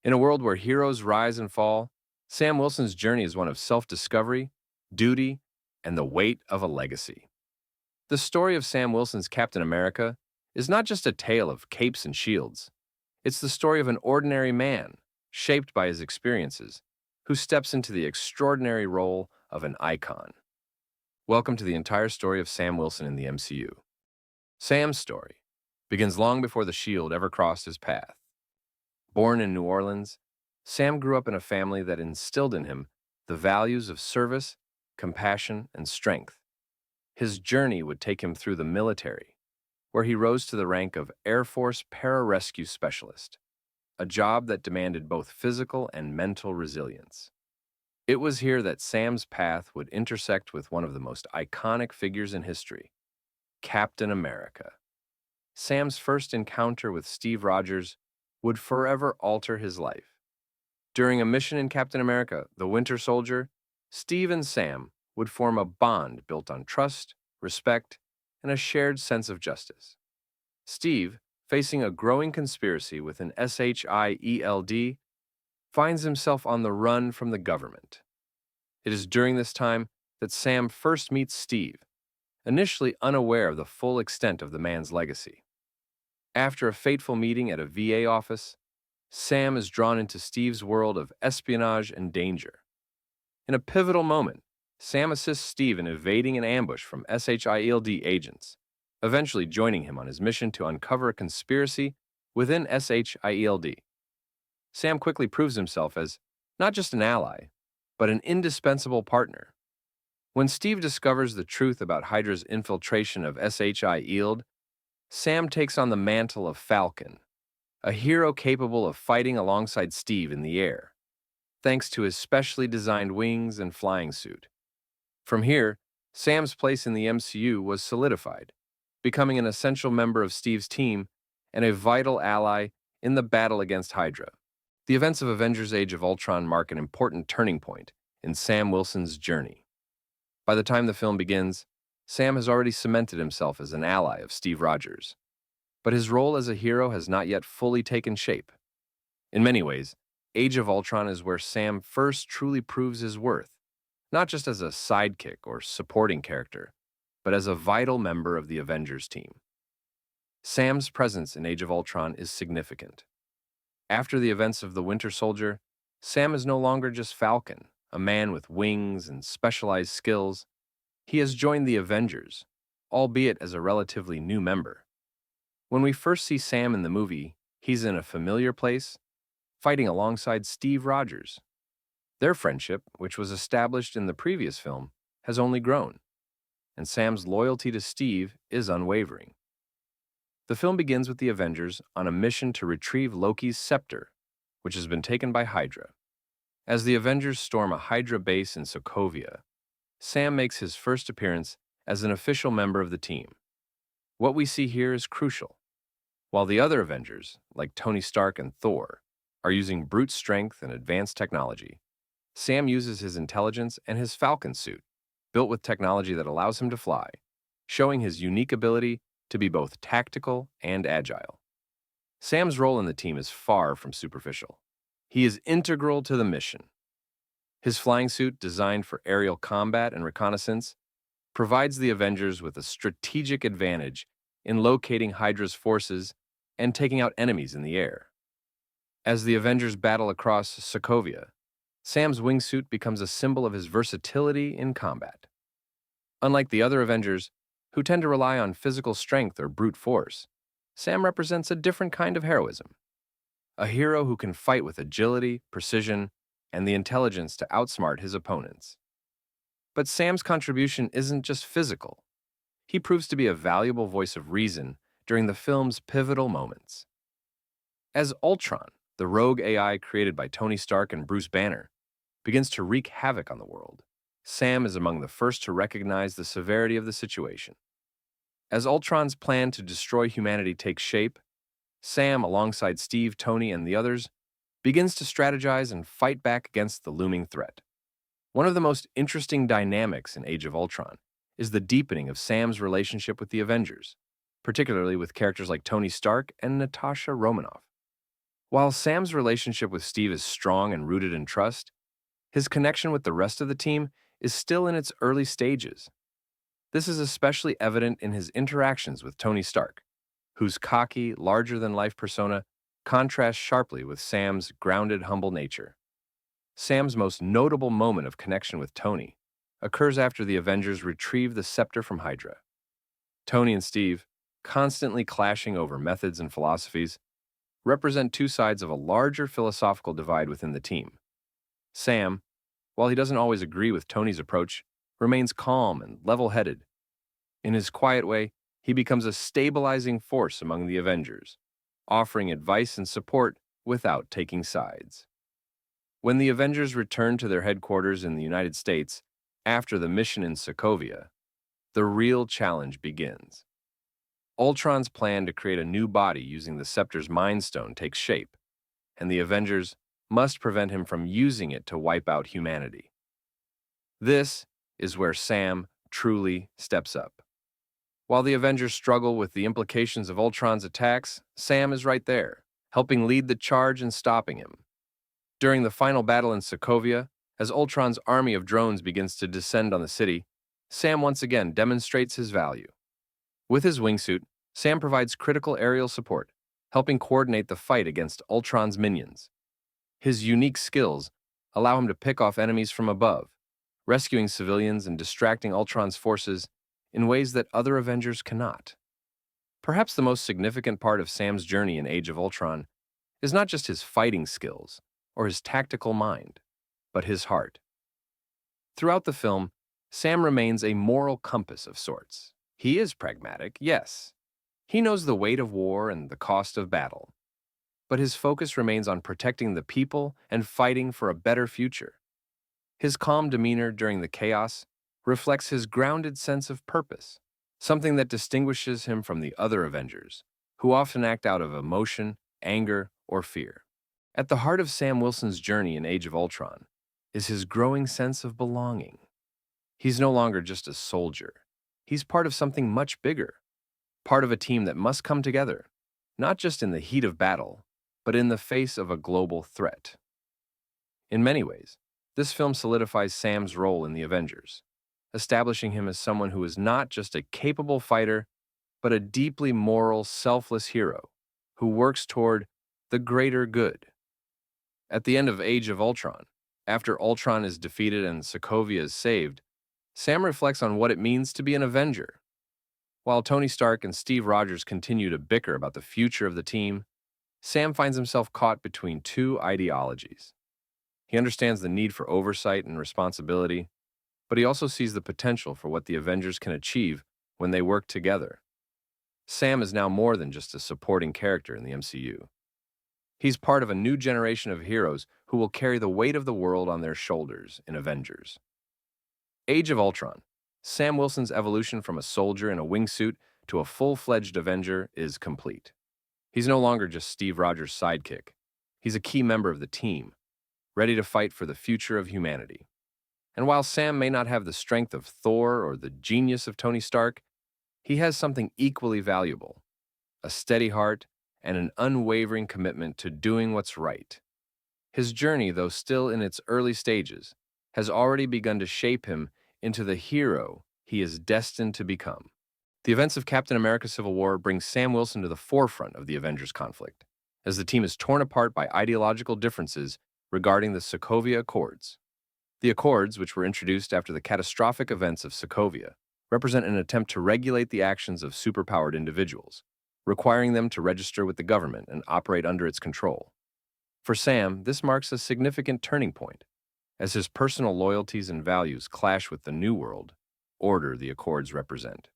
In a world where heroes rise and fall, Sam Wilson's journey is one of self-discovery, duty, and the weight of a legacy. The story of Sam Wilson's Captain America is not just a tale of capes and shields. It's the story of an ordinary man, shaped by his experiences, who steps into the extraordinary role of an icon. Welcome to the entire story of Sam Wilson in the MCU. Sam's story begins long before the shield ever crossed his path. Born in New Orleans, Sam grew up in a family that instilled in him the values of service, compassion, and strength. His journey would take him through the military, where he rose to the rank of Air Force pararescue specialist, a job that demanded both physical and mental resilience. It was here that Sam's path would intersect with one of the most iconic figures in history, Captain America. Sam's first encounter with Steve Rogers would forever alter his life. During a mission in Captain America, the Winter Soldier, Steve and Sam would form a bond built on trust, respect, and a shared sense of justice. Steve, facing a growing conspiracy with an SHIELD, finds himself on the run from the government. It is during this time that Sam first meets Steve, initially unaware of the full extent of the man's legacy. After a fateful meeting at a VA office, Sam is drawn into Steve's world of espionage and danger. In a pivotal moment, Sam assists Steve in evading an ambush from SHIELD agents, eventually joining him on his mission to uncover a conspiracy within SHIELD. Sam quickly proves himself as not just an ally, but an indispensable partner. When Steve discovers the truth about Hydra's infiltration of SHIELD, Sam takes on the mantle of Falcon, a hero capable of fighting alongside Steve in the air, thanks to his specially designed wings and flying suit. From here, Sam's place in the MCU was solidified, becoming an essential member of Steve's team and a vital ally in the battle against Hydra. The events of Avengers Age of Ultron mark an important turning point in Sam Wilson's journey. By the time the film begins, Sam has already cemented himself as an ally of Steve Rogers, but his role as a hero has not yet fully taken shape. In many ways, Age of Ultron is where Sam first truly proves his worth, not just as a sidekick or supporting character, but as a vital member of the Avengers team. Sam's presence in Age of Ultron is significant. After the events of the Winter Soldier, Sam is no longer just Falcon, a man with wings and specialized skills. He has joined the Avengers, albeit as a relatively new member. When we first see Sam in the movie, he's in a familiar place, fighting alongside Steve Rogers. Their friendship, which was established in the previous film, has only grown, and Sam's loyalty to Steve is unwavering. The film begins with the Avengers on a mission to retrieve Loki's scepter, which has been taken by Hydra. As the Avengers storm a Hydra base in Sokovia, Sam makes his first appearance as an official member of the team. What we see here is crucial. While the other Avengers, like Tony Stark and Thor, are using brute strength and advanced technology, Sam uses his intelligence and his Falcon suit, built with technology that allows him to fly, showing his unique ability to be both tactical and agile. Sam's role in the team is far from superficial. He is integral to the mission. His flying suit, designed for aerial combat and reconnaissance, provides the Avengers with a strategic advantage in locating Hydra's forces and taking out enemies in the air. As the Avengers battle across Sokovia, Sam's wingsuit becomes a symbol of his versatility in combat. Unlike the other Avengers, who tend to rely on physical strength or brute force, Sam represents a different kind of heroism. A hero who can fight with agility, precision, and the intelligence to outsmart his opponents. But Sam's contribution isn't just physical. He proves to be a valuable voice of reason during the film's pivotal moments. As Ultron, the rogue AI created by Tony Stark and Bruce Banner, begins to wreak havoc on the world, Sam is among the first to recognize the severity of the situation. As Ultron's plan to destroy humanity takes shape, Sam, alongside Steve, Tony, and the others, begins to strategize and fight back against the looming threat. One of the most interesting dynamics in Age of Ultron is the deepening of Sam's relationship with the Avengers, particularly with characters like Tony Stark and Natasha Romanoff. While Sam's relationship with Steve is strong and rooted in trust, his connection with the rest of the team is still in its early stages. This is especially evident in his interactions with Tony Stark, whose cocky, larger-than-life persona contrasts sharply with Sam's grounded, humble nature. Sam's most notable moment of connection with Tony occurs after the Avengers retrieve the scepter from Hydra. Tony and Steve, constantly clashing over methods and philosophies, represent two sides of a larger philosophical divide within the team. Sam, while he doesn't always agree with Tony's approach, remains calm and level-headed. In his quiet way, he becomes a stabilizing force among the Avengers, offering advice and support without taking sides. When the Avengers return to their headquarters in the United States after the mission in Sokovia, the real challenge begins. Ultron's plan to create a new body using the Scepter's Mind Stone takes shape, and the Avengers must prevent him from using it to wipe out humanity. This is where Sam truly steps up. While the Avengers struggle with the implications of Ultron's attacks, Sam is right there, helping lead the charge and stopping him. During the final battle in Sokovia, as Ultron's army of drones begins to descend on the city, Sam once again demonstrates his value. With his wingsuit, Sam provides critical aerial support, helping coordinate the fight against Ultron's minions. His unique skills allow him to pick off enemies from above, rescuing civilians and distracting Ultron's forces in ways that other Avengers cannot. Perhaps the most significant part of Sam's journey in Age of Ultron is not just his fighting skills or his tactical mind, but his heart. Throughout the film, Sam remains a moral compass of sorts. He is pragmatic, yes. He knows the weight of war and the cost of battle. But his focus remains on protecting the people and fighting for a better future. His calm demeanor during the chaos reflects his grounded sense of purpose, something that distinguishes him from the other Avengers, who often act out of emotion, anger, or fear. At the heart of Sam Wilson's journey in Age of Ultron is his growing sense of belonging. He's no longer just a soldier. He's part of something much bigger, part of a team that must come together, not just in the heat of battle, but in the face of a global threat. In many ways, this film solidifies Sam's role in the Avengers, establishing him as someone who is not just a capable fighter, but a deeply moral, selfless hero who works toward the greater good. At the end of Age of Ultron, after Ultron is defeated and Sokovia is saved, Sam reflects on what it means to be an Avenger. While Tony Stark and Steve Rogers continue to bicker about the future of the team, Sam finds himself caught between two ideologies. He understands the need for oversight and responsibility, but he also sees the potential for what the Avengers can achieve when they work together. Sam is now more than just a supporting character in the MCU. He's part of a new generation of heroes who will carry the weight of the world on their shoulders in Avengers. Age of Ultron. Sam Wilson's evolution from a soldier in a wingsuit to a full-fledged Avenger is complete. He's no longer just Steve Rogers' sidekick. He's a key member of the team, ready to fight for the future of humanity. And while Sam may not have the strength of Thor or the genius of Tony Stark, he has something equally valuable: a steady heart and an unwavering commitment to doing what's right. His journey, though still in its early stages, has already begun to shape him into the hero he is destined to become. The events of Captain America: Civil War bring Sam Wilson to the forefront of the Avengers conflict, as the team is torn apart by ideological differences regarding the Sokovia Accords. The Accords, which were introduced after the catastrophic events of Sokovia, represent an attempt to regulate the actions of superpowered individuals, requiring them to register with the government and operate under its control. For Sam, this marks a significant turning point, as his personal loyalties and values clash with the new world order the Accords represent.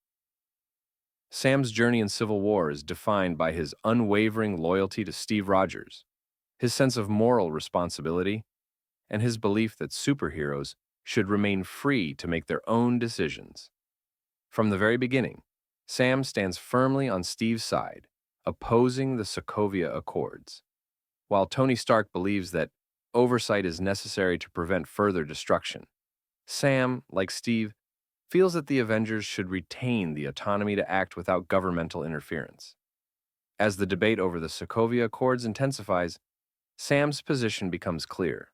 Sam's journey in Civil War is defined by his unwavering loyalty to Steve Rogers, his sense of moral responsibility, and his belief that superheroes should remain free to make their own decisions. From the very beginning, Sam stands firmly on Steve's side, opposing the Sokovia Accords. While Tony Stark believes that oversight is necessary to prevent further destruction, Sam, like Steve, feels that the Avengers should retain the autonomy to act without governmental interference. As the debate over the Sokovia Accords intensifies, Sam's position becomes clear.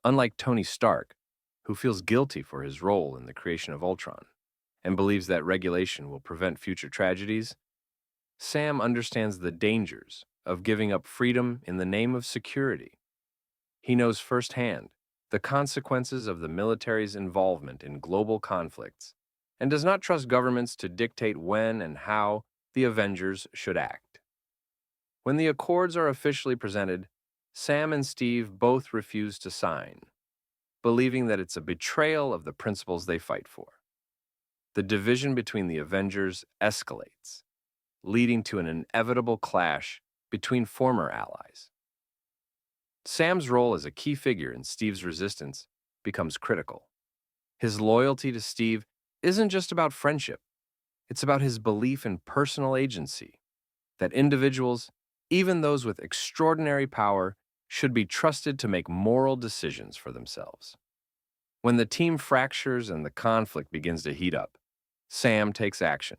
Unlike Tony Stark, who feels guilty for his role in the creation of Ultron and believes that regulation will prevent future tragedies, Sam understands the dangers of giving up freedom in the name of security. He knows firsthand the consequences of the military's involvement in global conflicts and does not trust governments to dictate when and how the Avengers should act. When the Accords are officially presented, Sam and Steve both refuse to sign, believing that it's a betrayal of the principles they fight for. The division between the Avengers escalates, leading to an inevitable clash between former allies. Sam's role as a key figure in Steve's resistance becomes critical. His loyalty to Steve isn't just about friendship, it's about his belief in personal agency, that individuals, even those with extraordinary power, should be trusted to make moral decisions for themselves. When the team fractures and the conflict begins to heat up, Sam takes action,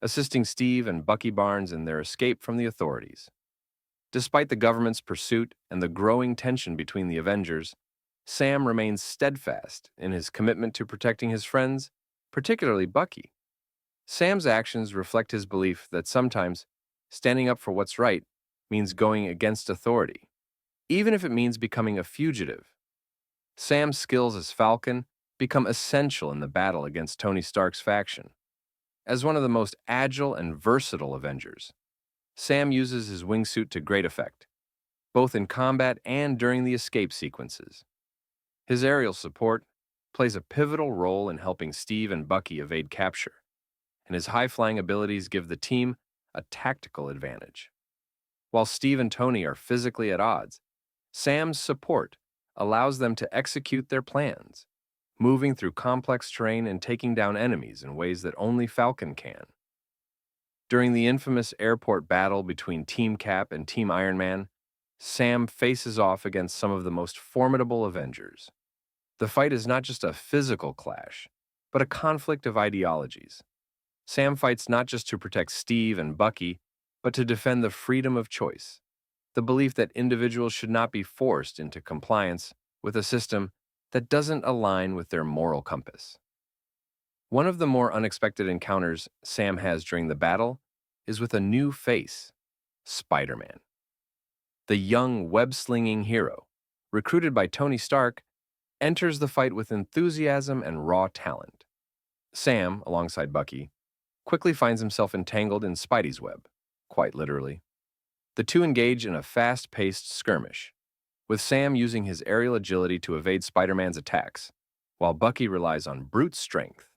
assisting Steve and Bucky Barnes in their escape from the authorities. Despite the government's pursuit and the growing tension between the Avengers, Sam remains steadfast in his commitment to protecting his friends, particularly Bucky. Sam's actions reflect his belief that sometimes standing up for what's right means going against authority, even if it means becoming a fugitive. Sam's skills as Falcon become essential in the battle against Tony Stark's faction. As one of the most agile and versatile Avengers, Sam uses his wingsuit to great effect, both in combat and during the escape sequences. His aerial support plays a pivotal role in helping Steve and Bucky evade capture, and his high-flying abilities give the team a tactical advantage. While Steve and Tony are physically at odds, Sam's support allows them to execute their plans, moving through complex terrain and taking down enemies in ways that only Falcon can. During the infamous airport battle between Team Cap and Team Iron Man, Sam faces off against some of the most formidable Avengers. The fight is not just a physical clash, but a conflict of ideologies. Sam fights not just to protect Steve and Bucky, but to defend the freedom of choice, the belief that individuals should not be forced into compliance with a system that doesn't align with their moral compass. One of the more unexpected encounters Sam has during the battle is with a new face, Spider-Man. The young web-slinging hero, recruited by Tony Stark, enters the fight with enthusiasm and raw talent. Sam, alongside Bucky, quickly finds himself entangled in Spidey's web, quite literally. The two engage in a fast-paced skirmish, with Sam using his aerial agility to evade Spider-Man's attacks, while Bucky relies on brute strength.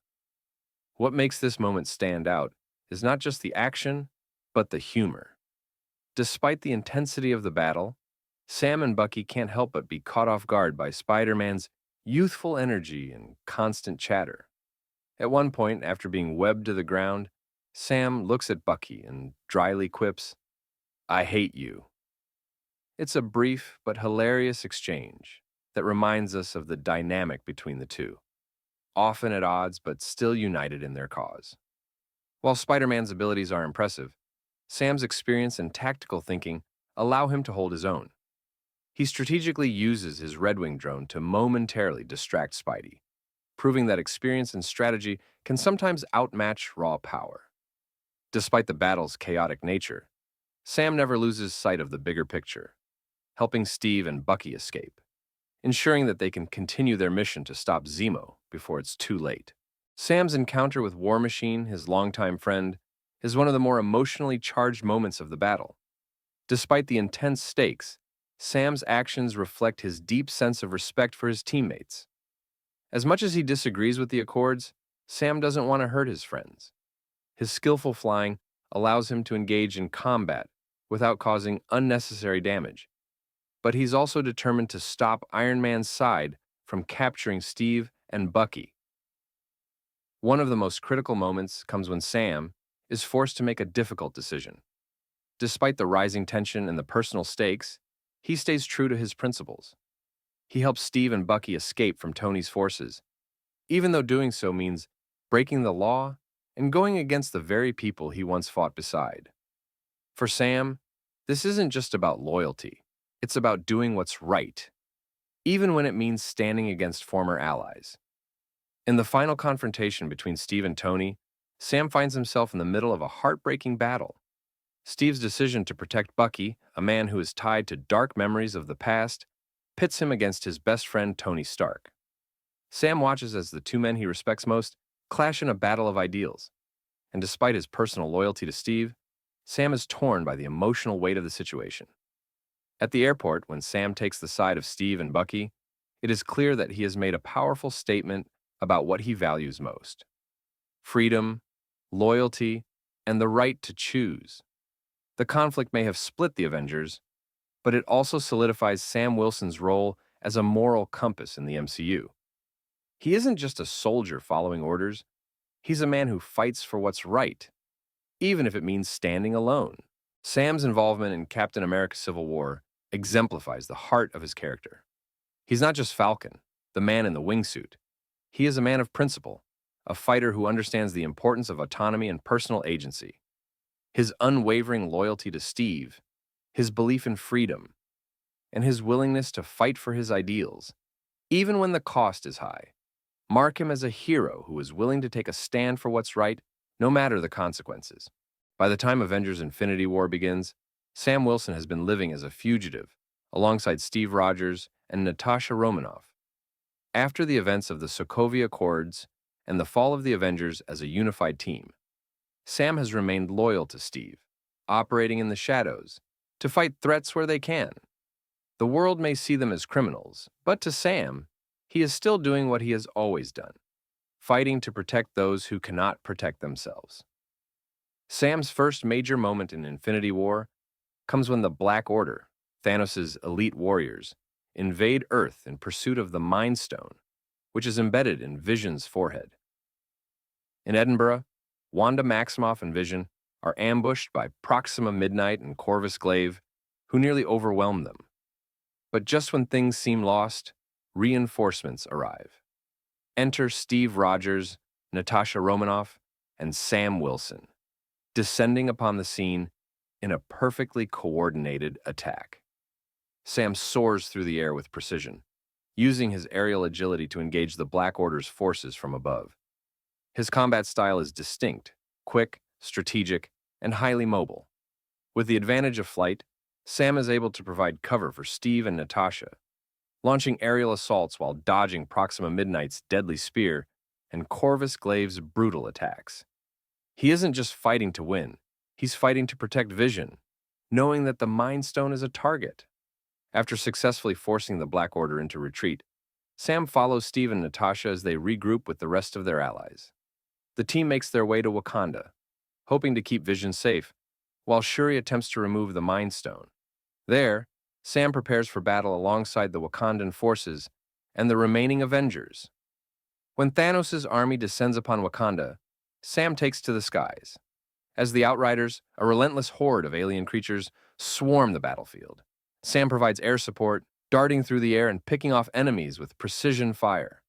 What makes this moment stand out is not just the action, but the humor. Despite the intensity of the battle, Sam and Bucky can't help but be caught off guard by Spider-Man's youthful energy and constant chatter. At one point, after being webbed to the ground, Sam looks at Bucky and dryly quips, "I hate you." It's a brief but hilarious exchange that reminds us of the dynamic between the two, often at odds but still united in their cause. While Spider-Man's abilities are impressive, Sam's experience and tactical thinking allow him to hold his own. He strategically uses his Red Wing drone to momentarily distract Spidey, proving that experience and strategy can sometimes outmatch raw power. Despite the battle's chaotic nature, Sam never loses sight of the bigger picture, helping Steve and Bucky escape, ensuring that they can continue their mission to stop Zemo before it's too late. Sam's encounter with War Machine, his longtime friend, is one of the more emotionally charged moments of the battle. Despite the intense stakes, Sam's actions reflect his deep sense of respect for his teammates. As much as he disagrees with the Accords, Sam doesn't want to hurt his friends. His skillful flying allows him to engage in combat without causing unnecessary damage. But he's also determined to stop Iron Man's side from capturing Steve and Bucky. One of the most critical moments comes when Sam is forced to make a difficult decision. Despite the rising tension and the personal stakes, he stays true to his principles. He helps Steve and Bucky escape from Tony's forces, even though doing so means breaking the law and going against the very people he once fought beside. For Sam, this isn't just about loyalty. It's about doing what's right, even when it means standing against former allies. In the final confrontation between Steve and Tony, Sam finds himself in the middle of a heartbreaking battle. Steve's decision to protect Bucky, a man who is tied to dark memories of the past, pits him against his best friend Tony Stark. Sam watches as the two men he respects most clash in a battle of ideals. And despite his personal loyalty to Steve, Sam is torn by the emotional weight of the situation. At the airport, when Sam takes the side of Steve and Bucky, it is clear that he has made a powerful statement about what he values most: freedom, loyalty, and the right to choose. The conflict may have split the Avengers, but it also solidifies Sam Wilson's role as a moral compass in the MCU. He isn't just a soldier following orders, he's a man who fights for what's right, even if it means standing alone. Sam's involvement in Captain America Civil War exemplifies the heart of his character. He's not just Falcon, the man in the wingsuit. He is a man of principle, a fighter who understands the importance of autonomy and personal agency. His unwavering loyalty to Steve, his belief in freedom, and his willingness to fight for his ideals, even when the cost is high, mark him as a hero who is willing to take a stand for what's right, no matter the consequences. By the time Avengers Infinity War begins, Sam Wilson has been living as a fugitive, alongside Steve Rogers and Natasha Romanoff. After the events of the Sokovia Accords and the fall of the Avengers as a unified team, Sam has remained loyal to Steve, operating in the shadows, to fight threats where they can. The world may see them as criminals, but to Sam, he is still doing what he has always done, fighting to protect those who cannot protect themselves. Sam's first major moment in Infinity War comes when the Black Order, Thanos' elite warriors, invade Earth in pursuit of the Mind Stone, which is embedded in Vision's forehead. In Edinburgh, Wanda Maximoff and Vision are ambushed by Proxima Midnight and Corvus Glaive, who nearly overwhelm them. But just when things seem lost, reinforcements arrive. Enter Steve Rogers, Natasha Romanoff, and Sam Wilson, descending upon the scene in a perfectly coordinated attack. Sam soars through the air with precision, using his aerial agility to engage the Black Order's forces from above. His combat style is distinct, quick, strategic, and highly mobile. With the advantage of flight, Sam is able to provide cover for Steve and Natasha, launching aerial assaults while dodging Proxima Midnight's deadly spear and Corvus Glaive's brutal attacks. He isn't just fighting to win, he's fighting to protect Vision, knowing that the Mind Stone is a target. After successfully forcing the Black Order into retreat, Sam follows Steve and Natasha as they regroup with the rest of their allies. The team makes their way to Wakanda, hoping to keep Vision safe, while Shuri attempts to remove the Mind Stone. There, Sam prepares for battle alongside the Wakandan forces and the remaining Avengers. When Thanos' army descends upon Wakanda, Sam takes to the skies. As the Outriders, a relentless horde of alien creatures, swarm the battlefield, Sam provides air support, darting through the air and picking off enemies with precision fire.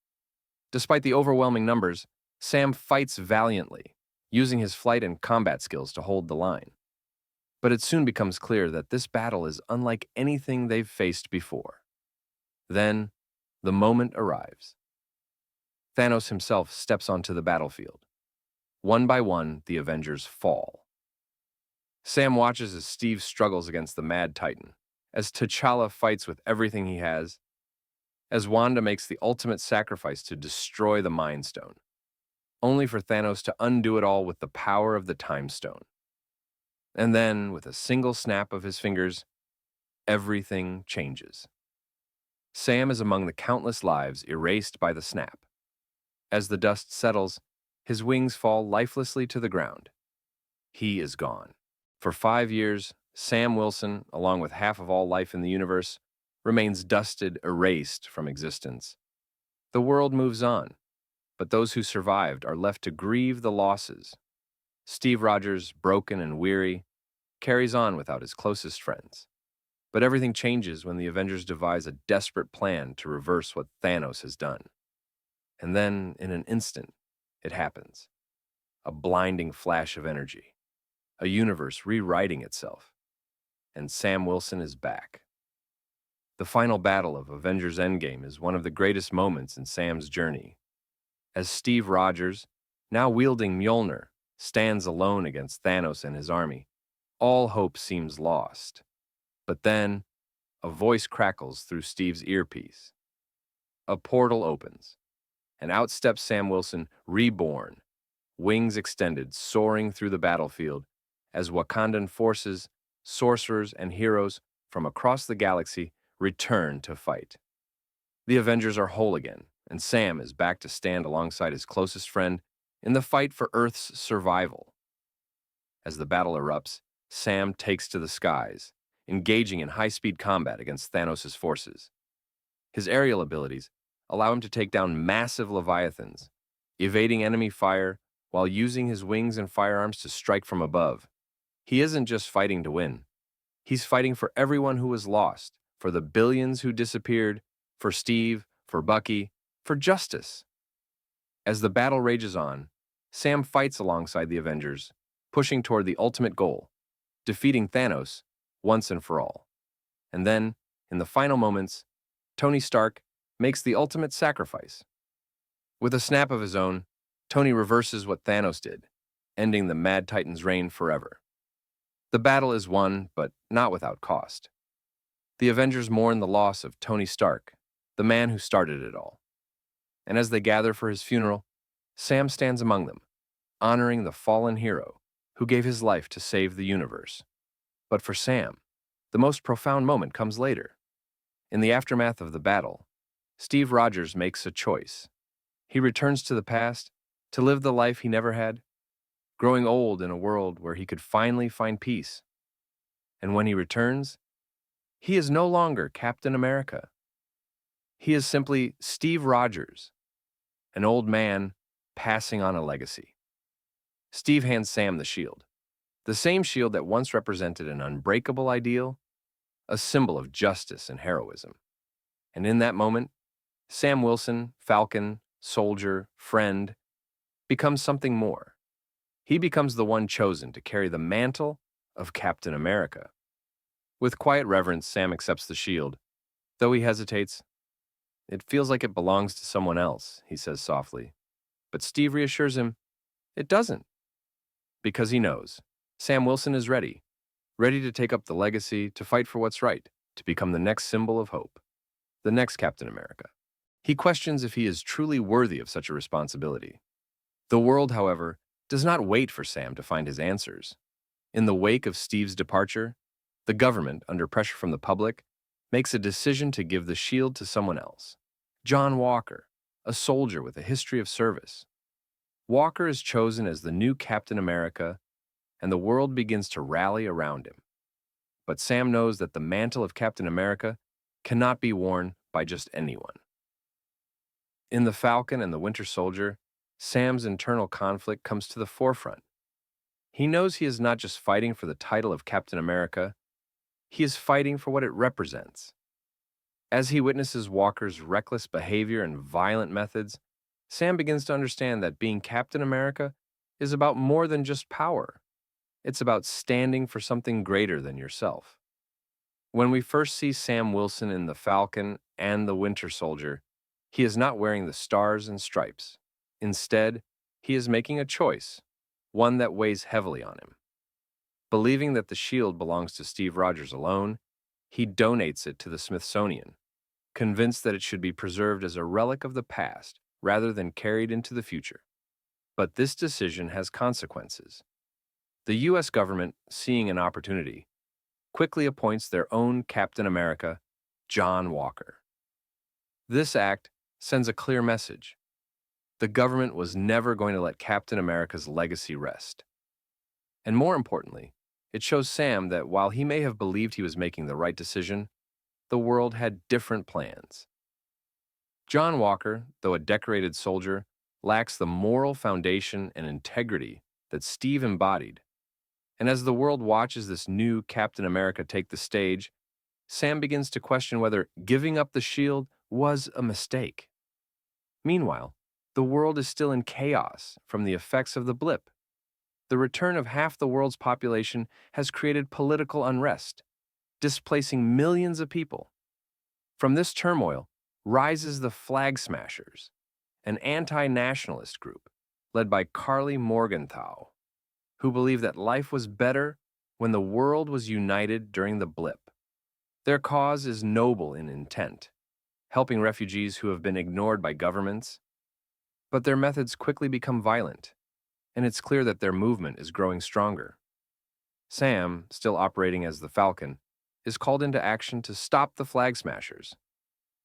Despite the overwhelming numbers, Sam fights valiantly, using his flight and combat skills to hold the line. But it soon becomes clear that this battle is unlike anything they've faced before. Then, the moment arrives. Thanos himself steps onto the battlefield. One by one, the Avengers fall. Sam watches as Steve struggles against the Mad Titan, as T'Challa fights with everything he has, as Wanda makes the ultimate sacrifice to destroy the Mind Stone, only for Thanos to undo it all with the power of the Time Stone. And then, with a single snap of his fingers, everything changes. Sam is among the countless lives erased by the snap. As the dust settles, his wings fall lifelessly to the ground. He is gone. For 5 years, Sam Wilson, along with half of all life in the universe, remains dusted, erased from existence. The world moves on, but those who survived are left to grieve the losses. Steve Rogers, broken and weary, carries on without his closest friends. But everything changes when the Avengers devise a desperate plan to reverse what Thanos has done. And then, in an instant, it happens. A blinding flash of energy. a universe rewriting itself, and Sam Wilson is back. The final battle of Avengers Endgame is one of the greatest moments in Sam's journey. As Steve Rogers, now wielding Mjolnir, stands alone against Thanos and his army, all hope seems lost. But then, a voice crackles through Steve's earpiece. A portal opens, and out steps Sam Wilson, reborn, wings extended, soaring through the battlefield, as Wakandan forces, sorcerers, and heroes from across the galaxy return to fight. The Avengers are whole again, and Sam is back to stand alongside his closest friend in the fight for Earth's survival. As the battle erupts, Sam takes to the skies, engaging in high-speed combat against Thanos' forces. His aerial abilities allow him to take down massive leviathans, evading enemy fire while using his wings and firearms to strike from above. He isn't just fighting to win. He's fighting for everyone who was lost, for the billions who disappeared, for Steve, for Bucky, for justice. As the battle rages on, Sam fights alongside the Avengers, pushing toward the ultimate goal, defeating Thanos once and for all. And then, in the final moments, Tony Stark makes the ultimate sacrifice. With a snap of his own, Tony reverses what Thanos did, ending the Mad Titan's reign forever. The battle is won, but not without cost. The Avengers mourn the loss of Tony Stark, the man who started it all. And as they gather for his funeral, Sam stands among them, honoring the fallen hero who gave his life to save the universe. But for Sam, the most profound moment comes later. In the aftermath of the battle, Steve Rogers makes a choice. He returns to the past to live the life he never had, growing old in a world where he could finally find peace. And when he returns, he is no longer Captain America. He is simply Steve Rogers, an old man passing on a legacy. Steve hands Sam the shield, the same shield that once represented an unbreakable ideal, a symbol of justice and heroism. And in that moment, Sam Wilson, Falcon, soldier, friend, becomes something more. He becomes the one chosen to carry the mantle of Captain America. With quiet reverence, Sam accepts the shield. Though he hesitates, "It feels like it belongs to someone else," he says softly. But Steve reassures him, it doesn't. Because he knows, Sam Wilson is ready to take up the legacy, to fight for what's right, to become the next symbol of hope, the next Captain America. He questions if he is truly worthy of such a responsibility. The world, however, does not wait for Sam to find his answers. In the wake of Steve's departure, the government, under pressure from the public, makes a decision to give the shield to someone else. John Walker, a soldier with a history of service. Walker is chosen as the new Captain America, and the world begins to rally around him. But Sam knows that the mantle of Captain America cannot be worn by just anyone. In The Falcon and the Winter Soldier, Sam's internal conflict comes to the forefront. He knows he is not just fighting for the title of Captain America, he is fighting for what it represents. As he witnesses Walker's reckless behavior and violent methods, Sam begins to understand that being Captain America is about more than just power. It's about standing for something greater than yourself. When we first see Sam Wilson in The Falcon and the Winter Soldier, he is not wearing the stars and stripes. Instead, he is making a choice, one that weighs heavily on him. Believing that the shield belongs to Steve Rogers alone, he donates it to the Smithsonian, convinced that it should be preserved as a relic of the past rather than carried into the future. But this decision has consequences. The U.S. government, seeing an opportunity, quickly appoints their own Captain America, John Walker. This act sends a clear message. The government was never going to let Captain America's legacy rest. And more importantly, it shows Sam that while he may have believed he was making the right decision, the world had different plans. John Walker, though a decorated soldier, lacks the moral foundation and integrity that Steve embodied. And as the world watches this new Captain America take the stage, Sam begins to question whether giving up the shield was a mistake. Meanwhile, the world is still in chaos from the effects of the blip. the return of half the world's population has created political unrest, displacing millions of people. From this turmoil rises the Flag Smashers, an anti-nationalist group led by Carly Morgenthau, who believed that life was better when the world was united during the blip. Their cause is noble in intent, helping refugees who have been ignored by governments, but their methods quickly become violent, and it's clear that their movement is growing stronger. Sam, still operating as the Falcon, is called into action to stop the Flag Smashers,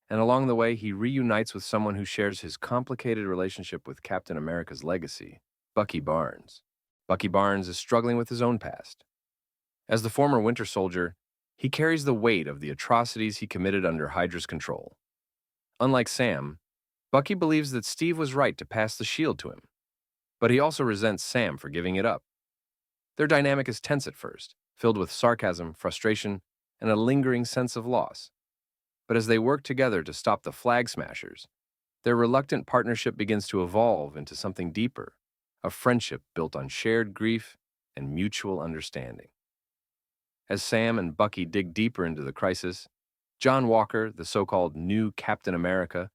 and along the way he reunites with someone who shares his complicated relationship with Captain America's legacy, Bucky Barnes. Bucky Barnes is struggling with his own past. As the former Winter Soldier, he carries the weight of the atrocities he committed under Hydra's control. Unlike Sam, Bucky believes that Steve was right to pass the shield to him, but he also resents Sam for giving it up. Their dynamic is tense at first, filled with sarcasm, frustration, and a lingering sense of loss. But as they work together to stop the Flag Smashers, their reluctant partnership begins to evolve into something deeper, a friendship built on shared grief and mutual understanding. As Sam and Bucky dig deeper into the crisis, John Walker, the so-called new Captain America,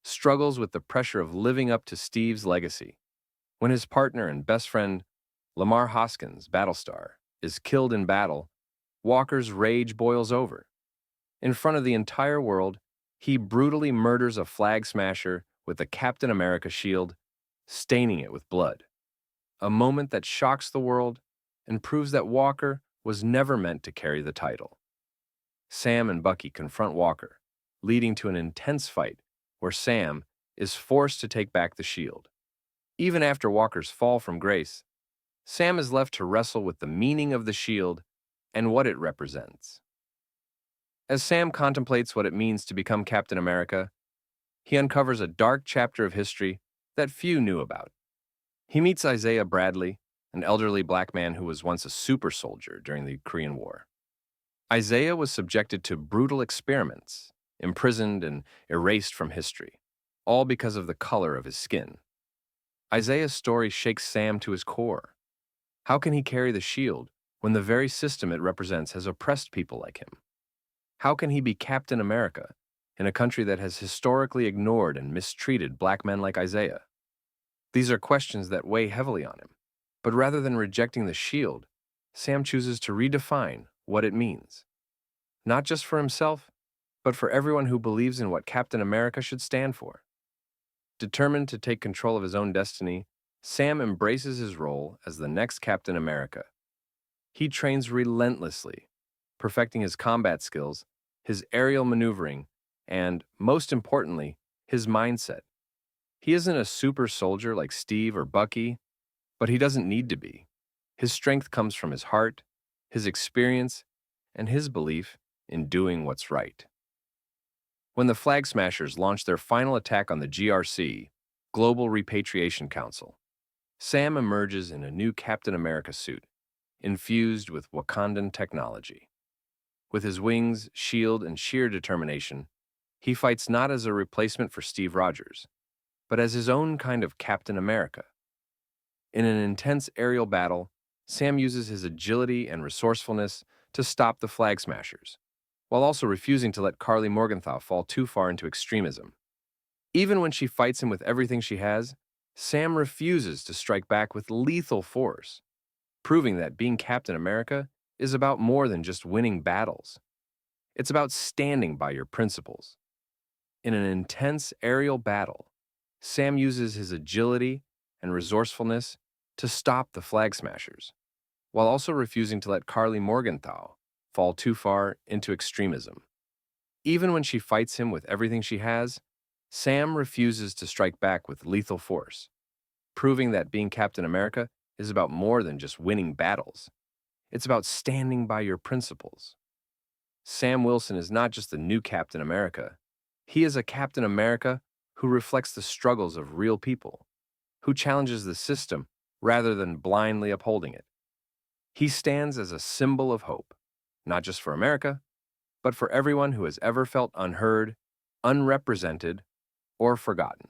struggles with the pressure of living up to Steve's legacy. When his partner and best friend, Lamar Hoskins, Battlestar, is killed in battle, Walker's rage boils over. In front of the entire world, he brutally murders a Flag Smasher with the Captain America shield, staining it with blood. A moment that shocks the world and proves that Walker was never meant to carry the title. Sam and Bucky confront Walker, leading to an intense fight where Sam is forced to take back the shield. Even after Walker's fall from grace, Sam is left to wrestle with the meaning of the shield and what it represents. As Sam contemplates what it means to become Captain America, he uncovers a dark chapter of history that few knew about. He meets Isaiah Bradley, an elderly black man who was once a super soldier during the Korean War. Isaiah was subjected to brutal experiments, imprisoned and erased from history, all because of the color of his skin. Isaiah's story shakes Sam to his core. How can he carry the shield when the very system it represents has oppressed people like him? How can he be Captain America in a country that has historically ignored and mistreated black men like Isaiah? These are questions that weigh heavily on him, but rather than rejecting the shield, Sam chooses to redefine what it means. Not just for himself, but for everyone who believes in what Captain America should stand for. Determined to take control of his own destiny, Sam embraces his role as the next Captain America. He trains relentlessly, perfecting his combat skills, his aerial maneuvering, and, most importantly, his mindset. He isn't a super soldier like Steve or Bucky, but he doesn't need to be. His strength comes from his heart, his experience, and his belief in doing what's right. When the Flag Smashers launch their final attack on the GRC, Global Repatriation Council, Sam emerges in a new Captain America suit, infused with Wakandan technology. With his wings, shield, and sheer determination, he fights not as a replacement for Steve Rogers, but as his own kind of Captain America. In an intense aerial battle, Sam uses his agility and resourcefulness to stop the Flag Smashers, while also refusing to let Carly Morgenthau fall too far into extremism. Even when she fights him with everything she has, Sam refuses to strike back with lethal force, proving that being Captain America is about more than just winning battles. It's about standing by your principles. In an intense aerial battle, Sam uses his agility and resourcefulness to stop the Flag Smashers, while also refusing to let Carly Morgenthau fall too far into extremism. Even when she fights him with everything she has, Sam refuses to strike back with lethal force, proving that being Captain America is about more than just winning battles. It's about standing by your principles. Sam Wilson is not just the new Captain America. He is a Captain America who reflects the struggles of real people, who challenges the system rather than blindly upholding it. He stands as a symbol of hope, not just for America, but for everyone who has ever felt unheard, unrepresented, or forgotten.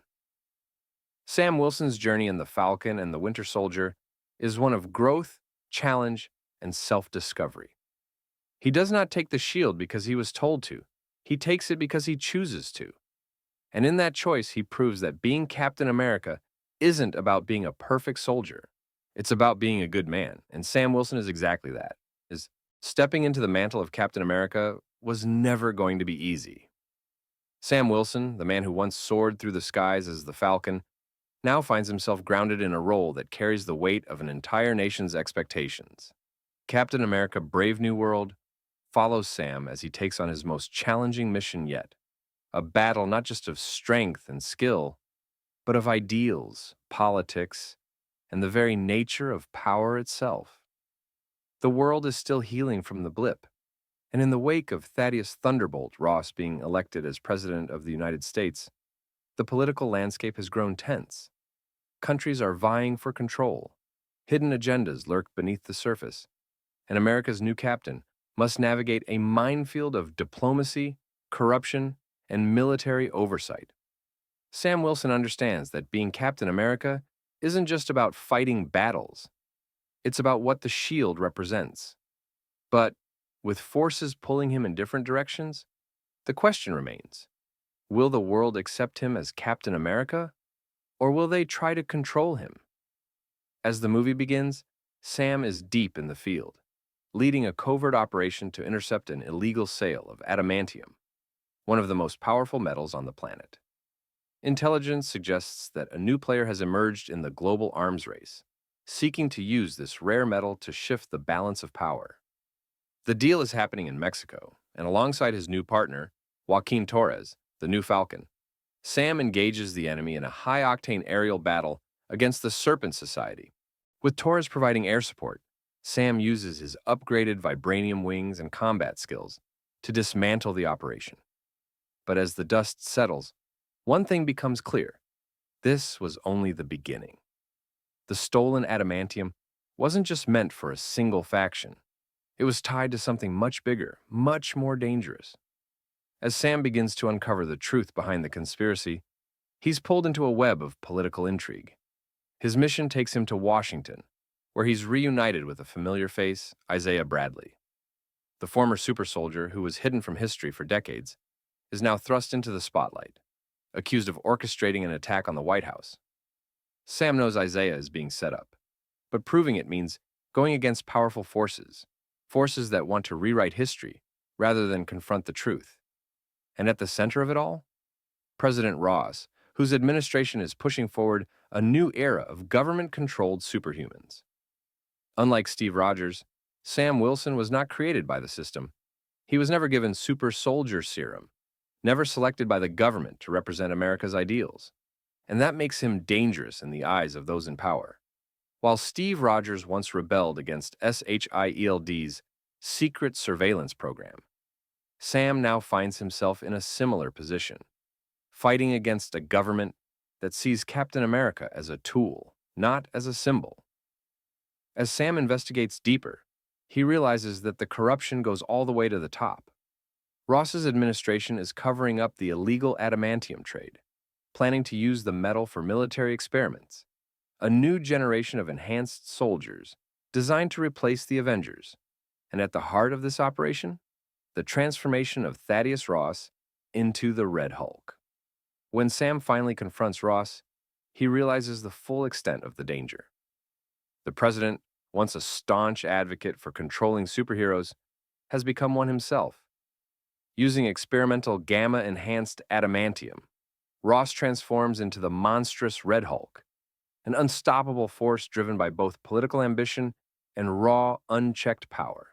Sam Wilson's journey in the Falcon and the Winter Soldier is one of growth, challenge, and self-discovery. He does not take the shield because he was told to. He takes it because he chooses to. And in that choice, he proves that being Captain America isn't about being a perfect soldier. It's about being a good man. And Sam Wilson is exactly that. Is stepping into the mantle of Captain America was never going to be easy. Sam Wilson, the man who once soared through the skies as the Falcon, now finds himself grounded in a role that carries the weight of an entire nation's expectations. Captain America Brave New World follows Sam as he takes on his most challenging mission yet, a battle not just of strength and skill, but of ideals, politics, and the very nature of power itself. The world is still healing from the blip, and in the wake of Thaddeus Thunderbolt Ross being elected as President of the United States, the political landscape has grown tense. Countries are vying for control. Hidden agendas lurk beneath the surface, and America's new captain must navigate a minefield of diplomacy, corruption, and military oversight. Sam Wilson understands that being Captain America isn't just about fighting battles. It's about what the shield represents. But with forces pulling him in different directions, the question remains, will the world accept him as Captain America, or will they try to control him? As the movie begins, Sam is deep in the field, leading a covert operation to intercept an illegal sale of adamantium, one of the most powerful metals on the planet. Intelligence suggests that a new player has emerged in the global arms race, seeking to use this rare metal to shift the balance of power. The deal is happening in Mexico, and alongside his new partner, Joaquin Torres, the new Falcon, Sam engages the enemy in a high-octane aerial battle against the Serpent Society. With Torres providing air support, Sam uses his upgraded vibranium wings and combat skills to dismantle the operation. But as the dust settles, one thing becomes clear. This was only the beginning. The stolen adamantium wasn't just meant for a single faction. It was tied to something much bigger, much more dangerous. As Sam begins to uncover the truth behind the conspiracy, he's pulled into a web of political intrigue. His mission takes him to Washington, where he's reunited with a familiar face, Isaiah Bradley. The former super soldier, who was hidden from history for decades, is now thrust into the spotlight, accused of orchestrating an attack on the White House. Sam knows Isaiah is being set up, but proving it means going against powerful forces, forces that want to rewrite history rather than confront the truth. And at the center of it all, President Ross, whose administration is pushing forward a new era of government-controlled superhumans. Unlike Steve Rogers, Sam Wilson was not created by the system. He was never given super soldier serum, never selected by the government to represent America's ideals. And that makes him dangerous in the eyes of those in power. While Steve Rogers once rebelled against SHIELD's secret surveillance program, Sam now finds himself in a similar position, fighting against a government that sees Captain America as a tool, not as a symbol. As Sam investigates deeper, he realizes that the corruption goes all the way to the top. Ross's administration is covering up the illegal adamantium trade, planning to use the metal for military experiments, a new generation of enhanced soldiers designed to replace the Avengers. And at the heart of this operation, the transformation of Thaddeus Ross into the Red Hulk. When Sam finally confronts Ross, he realizes the full extent of the danger. The president, once a staunch advocate for controlling superheroes, has become one himself. Using experimental gamma-enhanced adamantium, Ross transforms into the monstrous Red Hulk, an unstoppable force driven by both political ambition and raw, unchecked power.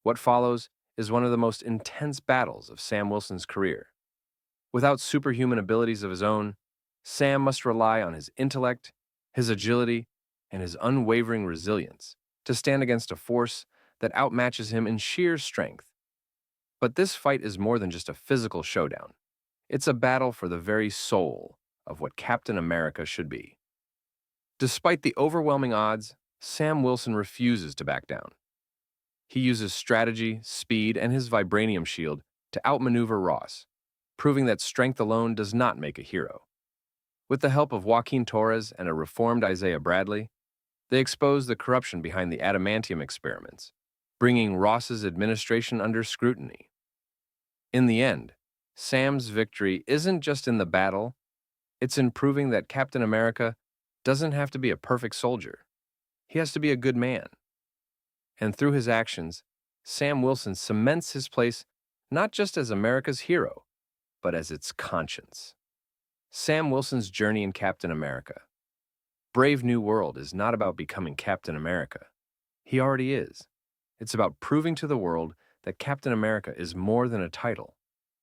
What follows is one of the most intense battles of Sam Wilson's career. Without superhuman abilities of his own, Sam must rely on his intellect, his agility, and his unwavering resilience to stand against a force that outmatches him in sheer strength. But this fight is more than just a physical showdown. It's a battle for the very soul of what Captain America should be. Despite the overwhelming odds, Sam Wilson refuses to back down. He uses strategy, speed, and his vibranium shield to outmaneuver Ross, proving that strength alone does not make a hero. With the help of Joaquin Torres and a reformed Isaiah Bradley, They exposed the corruption behind the adamantium experiments, bringing Ross's administration under scrutiny. In the end, Sam's victory isn't just in the battle, it's in proving that Captain America doesn't have to be a perfect soldier. He has to be a good man. And through his actions, Sam Wilson cements his place not just as America's hero, but as its conscience. Sam Wilson's journey in Captain America. Brave New World is not about becoming Captain America. He already is. It's about proving to the world that Captain America is more than a title,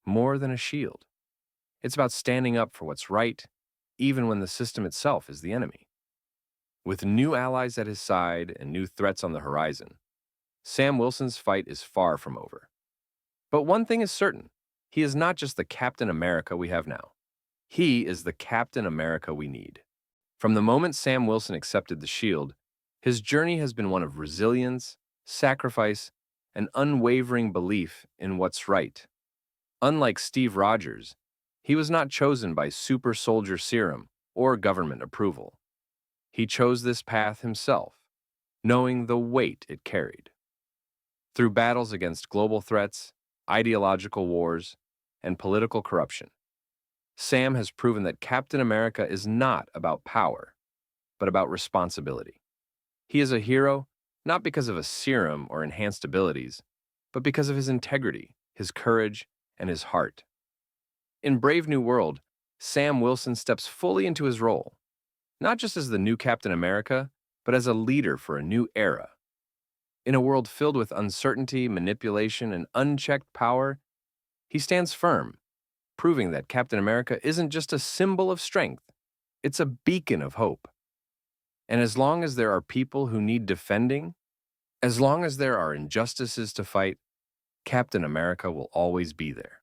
more than a shield. It's about standing up for what's right, even when the system itself is the enemy. With new allies at his side and new threats on the horizon, Sam Wilson's fight is far from over. But one thing is certain, he is not just the Captain America we have now. He is the Captain America we need. From the moment Sam Wilson accepted the shield, his journey has been one of resilience, sacrifice, and unwavering belief in what's right. Unlike Steve Rogers, he was not chosen by super soldier serum or government approval. He chose this path himself, knowing the weight it carried. Through battles against global threats, ideological wars, and political corruption, Sam has proven that Captain America is not about power, but about responsibility. He is a hero not because of a serum or enhanced abilities, but because of his integrity, his courage, and his heart. In Brave New World, Sam Wilson steps fully into his role, not just as the new Captain America, but as a leader for a new era. In a world filled with uncertainty, manipulation, and unchecked power, he stands firm, proving that Captain America isn't just a symbol of strength, it's a beacon of hope. And as long as there are people who need defending, as long as there are injustices to fight, Captain America will always be there.